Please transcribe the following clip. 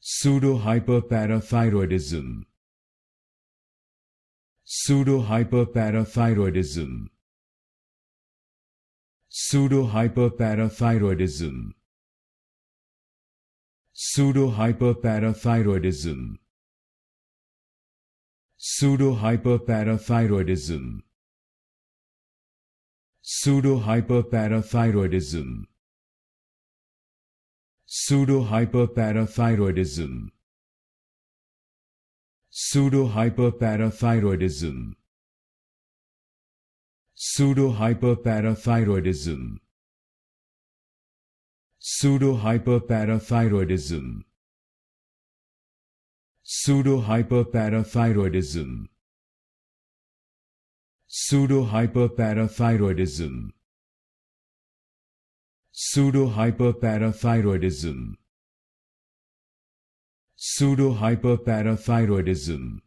Pseudohyperparathyroidism. Pseudohyperparathyroidism. Pseudohyperparathyroidism. Pseudohyperparathyroidism. Pseudohyperparathyroidism. Pseudohyperparathyroidism. Pseudohyperparathyroidism. Pseudohyperparathyroidism. Pseudohyperparathyroidism. Pseudohyperparathyroidism. Pseudohyperparathyroidism. Pseudohyperparathyroidism. Pseudohyperparathyroidism. Pseudohyperparathyroidism.